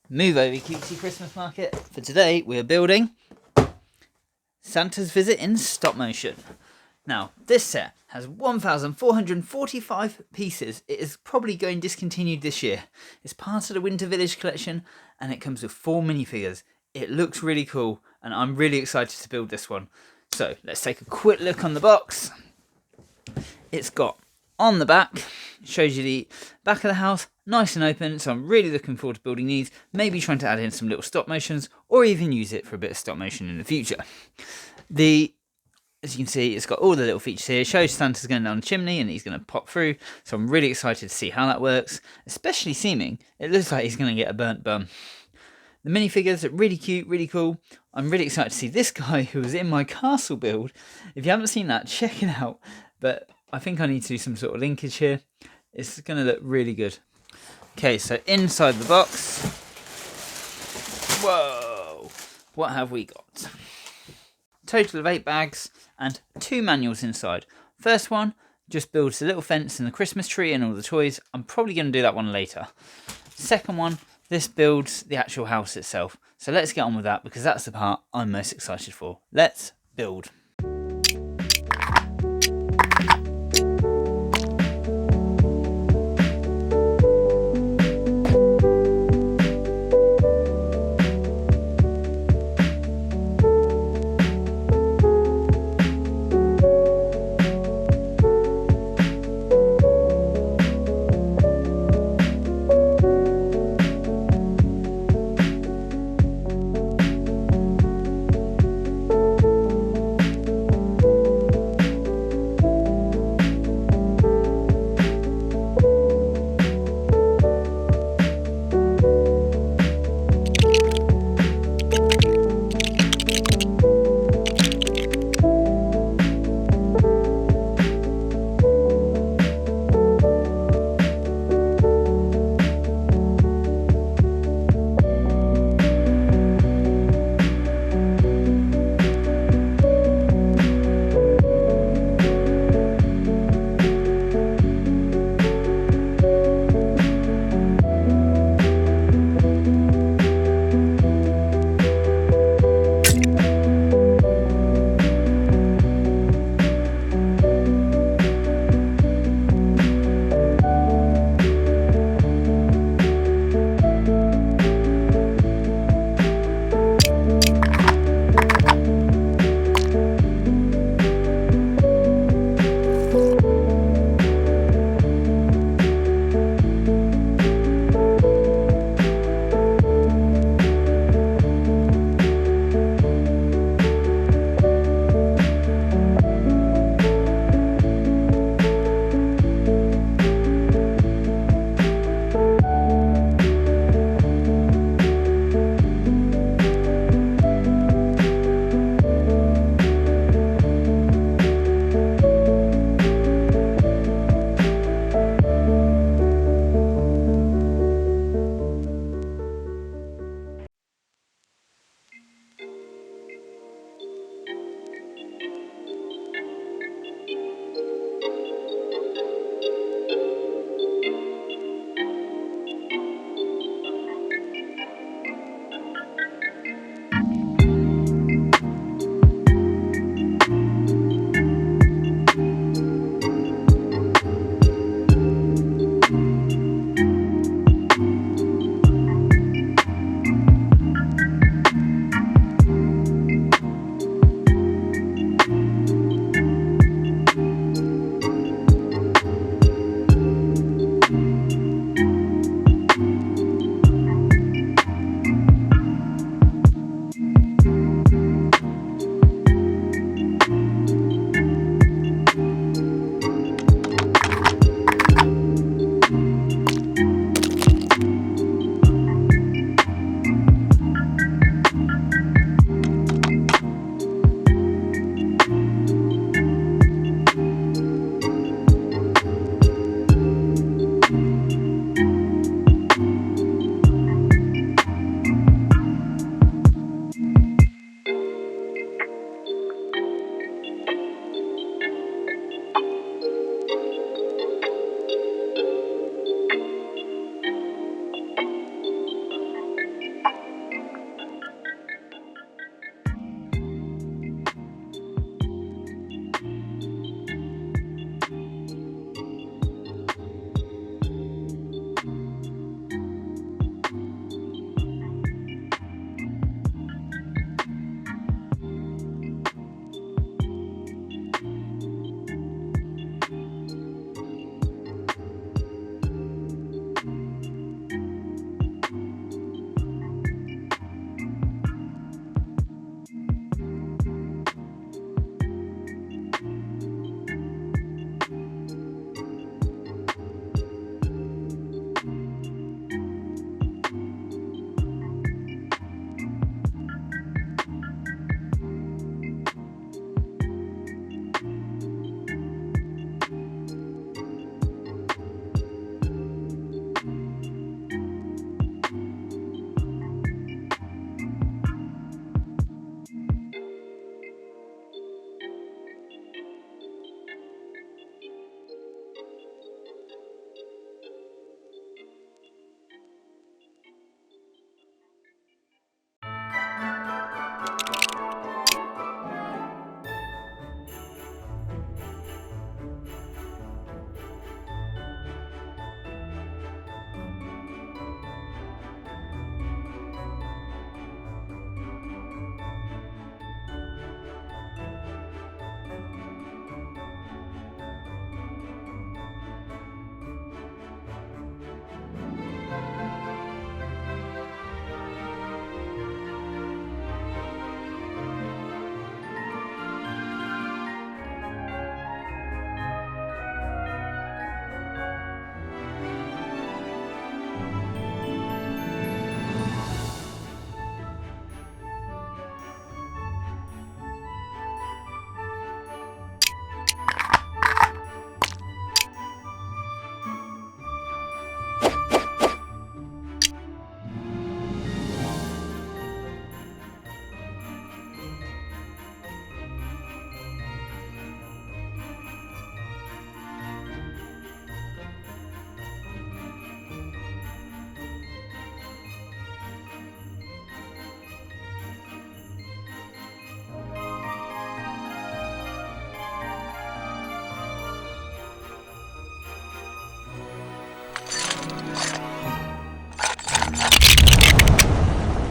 Move over, cutesy Christmas market. For today, we're building Santa's Visit in stop motion. Now, this set has 1,445 pieces. It is probably going discontinued this year. It's part of the Winter Village collection, and it comes with 4 minifigures. It looks really cool, and I'm really excited to build this one. So, let's take a quick look on the box. It's got, on the back, it shows you the back of the house, nice and open, so I'm really looking forward to building these, maybe trying to add in some little stop motions, or even use it for a bit of stop motion in the future. As you can see, it's got all the little features here. It shows Santa's going down the chimney and he's going to pop through, so I'm really excited to see how that works, especially seeming, it looks like he's going to get a burnt bum. The minifigures are really cute, really cool. I'm really excited to see this guy who was in my castle build. If you haven't seen that, check it out, but I think I need to do some sort of linkage here. It's going to look really good. Okay, so inside the box, whoa, what have we got? Total of 8 bags and 2 manuals inside. First one just builds the little fence and the Christmas tree and all the toys. I'm probably going to do that one later. Second one, this builds the actual house itself. So let's get on with that because that's the part I'm most excited for. Let's build.